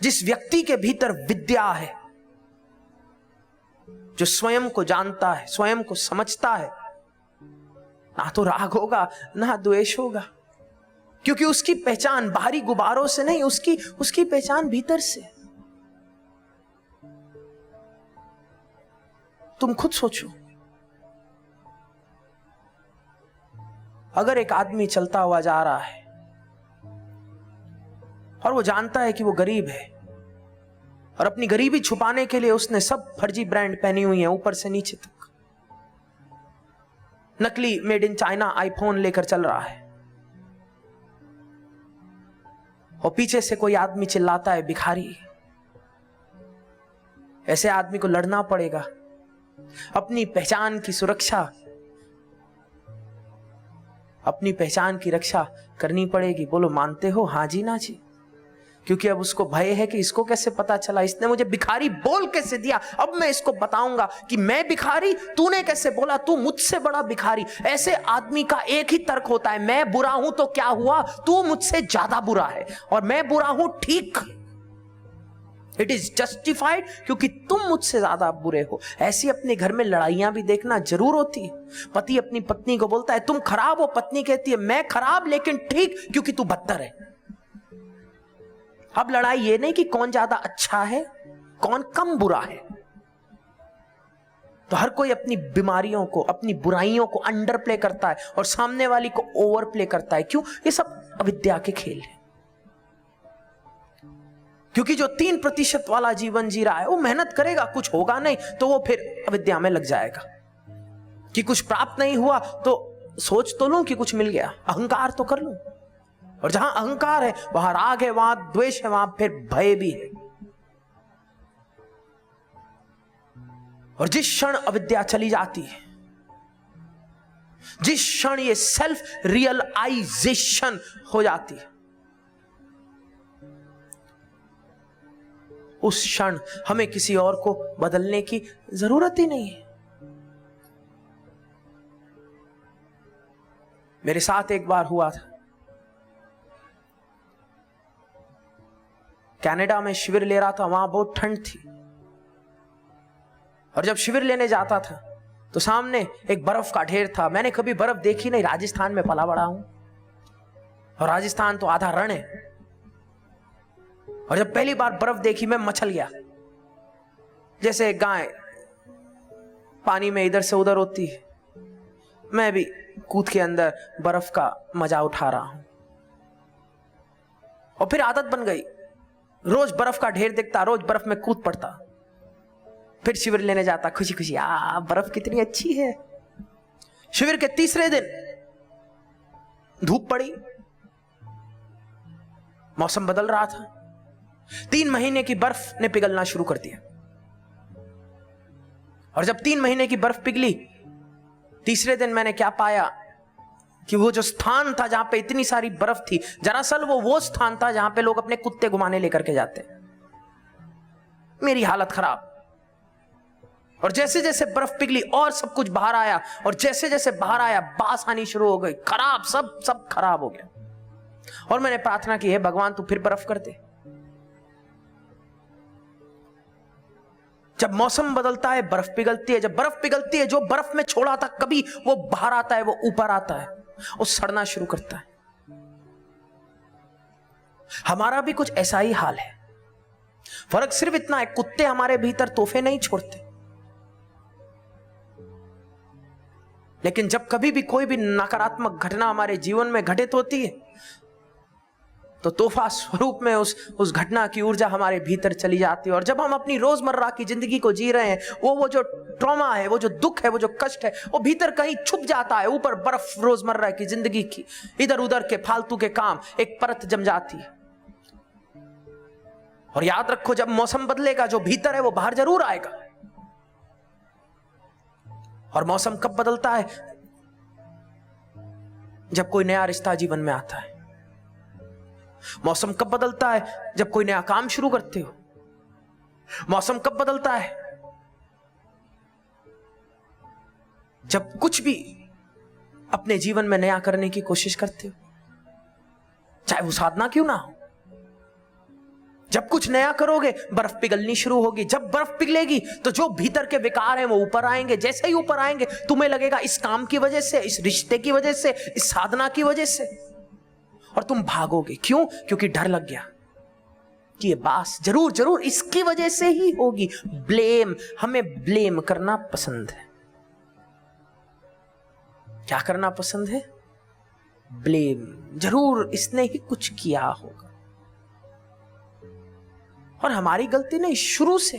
जिस व्यक्ति के भीतर विद्या है, जो स्वयं को जानता है, स्वयं को समझता है, ना तो राग होगा ना द्वेष होगा, क्योंकि उसकी पहचान बाहरी गुब्बारों से नहीं, उसकी पहचान भीतर से। तुम खुद सोचो, अगर एक आदमी चलता हुआ जा रहा है और वो जानता है कि वो गरीब है और अपनी गरीबी छुपाने के लिए उसने सब फर्जी ब्रांड पहनी हुई है ऊपर से नीचे तक, नकली मेड इन चाइना आईफोन लेकर चल रहा है, और पीछे से कोई आदमी चिल्लाता है भिखारी, ऐसे आदमी को लड़ना पड़ेगा, अपनी पहचान की सुरक्षा, अपनी पहचान की रक्षा करनी पड़ेगी। बोलो मानते हो? हाँ जी ना जी। क्योंकि अब उसको भय है कि इसको कैसे पता चला, इसने मुझे भिखारी बोल कैसे दिया, अब मैं इसको बताऊंगा कि मैं भिखारी, तूने कैसे बोला, तू मुझसे बड़ा भिखारी। ऐसे आदमी का एक ही तर्क होता है, मैं बुरा हूं तो क्या हुआ, तू मुझसे ज्यादा बुरा है, और मैं बुरा हूं ठीक, इट इज जस्टिफाइड, क्योंकि तुम मुझसे ज्यादा बुरे हो। ऐसी अपने घर में लड़ाइयां भी देखना जरूर होती है। पति अपनी पत्नी को बोलता है तुम खराब हो, पत्नी कहती है मैं खराब लेकिन ठीक, क्योंकि तू बदतर है। अब लड़ाई ये नहीं कि कौन ज्यादा अच्छा है, कौन कम बुरा है। तो हर कोई अपनी बीमारियों को, अपनी बुराइयों को अंडर प्ले करता है और सामने वाली को ओवर प्ले करता है। क्यों? ये सब अविद्या के खेल है। क्योंकि जो 3% वाला जीवन जी रहा है वो मेहनत करेगा, कुछ होगा नहीं तो वो फिर अविद्या में लग जाएगा कि कुछ प्राप्त नहीं हुआ तो सोच तो लूं कि कुछ मिल गया, अहंकार तो कर लूं। और जहां अहंकार है वहां राग है, वहां द्वेष है, वहां फिर भय भी है। और जिस क्षण अविद्या चली जाती है, जिस क्षण ये सेल्फ रियलाइजेशन हो जाती है, उस क्षण हमें किसी और को बदलने की जरूरत ही नहीं है। मेरे साथ एक बार हुआ था, कनाडा में शिविर ले रहा था, वहां बहुत ठंड थी, और जब शिविर लेने जाता था तो सामने एक बर्फ का ढेर था। मैंने कभी बर्फ देखी नहीं, राजस्थान में पला बड़ा हूं और राजस्थान तो आधा रण है, और जब पहली बार बर्फ देखी मैं मचल गया, जैसे गाय पानी में इधर से उधर होती है, मैं भी कूद के अंदर बर्फ का मजा उठा रहा हूं। और फिर आदत बन गई, रोज बर्फ का ढेर दिखता, रोज बर्फ में कूद पड़ता, फिर शिविर लेने जाता खुशी खुशी, बर्फ कितनी अच्छी है। शिविर के तीसरे दिन धूप पड़ी, मौसम बदल रहा था, 3 महीने की बर्फ ने पिघलना शुरू कर दिया। और जब 3 महीने की बर्फ पिघली, तीसरे दिन मैंने क्या पाया कि वो जो स्थान था जहां पे इतनी सारी बर्फ थी, दरअसल वो स्थान था जहां पे लोग अपने कुत्ते घुमाने लेकर के जाते। मेरी हालत खराब। और जैसे जैसे बर्फ पिघली और सब कुछ बाहर आया, और जैसे जैसे बाहर आया बास आनी शुरू हो गई, खराब, सब खराब हो गया। और मैंने प्रार्थना की, है भगवान तू फिर बर्फ कर दे। जब मौसम बदलता है बर्फ पिघलती है, जब बर्फ पिघलती है जो बर्फ में छोड़ा था कभी वो बाहर आता है, वो ऊपर आता है, वो सड़ना शुरू करता है। हमारा भी कुछ ऐसा ही हाल है। फर्क सिर्फ इतना है, कुत्ते हमारे भीतर तोहफे नहीं छोड़ते, लेकिन जब कभी भी कोई भी नकारात्मक घटना हमारे जीवन में घटित होती है तो तोहफा स्वरूप में उस घटना की ऊर्जा हमारे भीतर चली जाती है। और जब हम अपनी रोजमर्रा की जिंदगी को जी रहे हैं, वो जो ट्रॉमा है, वो जो दुख है, वो जो कष्ट है, वो भीतर कहीं छुप जाता है। ऊपर बर्फ रोजमर्रा की जिंदगी की, इधर उधर के फालतू के काम, एक परत जम जाती है। और याद रखो, जब मौसम बदलेगा जो भीतर है वो बाहर जरूर आएगा। और मौसम कब बदलता है? जब कोई नया रिश्ता जीवन में आता है। मौसम कब बदलता है? जब कोई नया काम शुरू करते हो। मौसम कब बदलता है? जब कुछ भी अपने जीवन में नया करने की कोशिश करते हो, चाहे वो साधना क्यों ना हो। जब कुछ नया करोगे बर्फ पिघलनी शुरू होगी, जब बर्फ पिघलेगी तो जो भीतर के विकार हैं वो ऊपर आएंगे। जैसे ही ऊपर आएंगे तुम्हें लगेगा इस काम की वजह से, इस रिश्ते की वजह से, इस साधना की वजह से, और तुम भागोगे। क्यों? क्योंकि डर लग गया कि ये बात जरूर जरूर इसकी वजह से ही होगी। ब्लेम, हमें ब्लेम करना पसंद है। क्या करना पसंद है? ब्लेम, जरूर इसने ही कुछ किया होगा। और हमारी गलती नहीं, शुरू से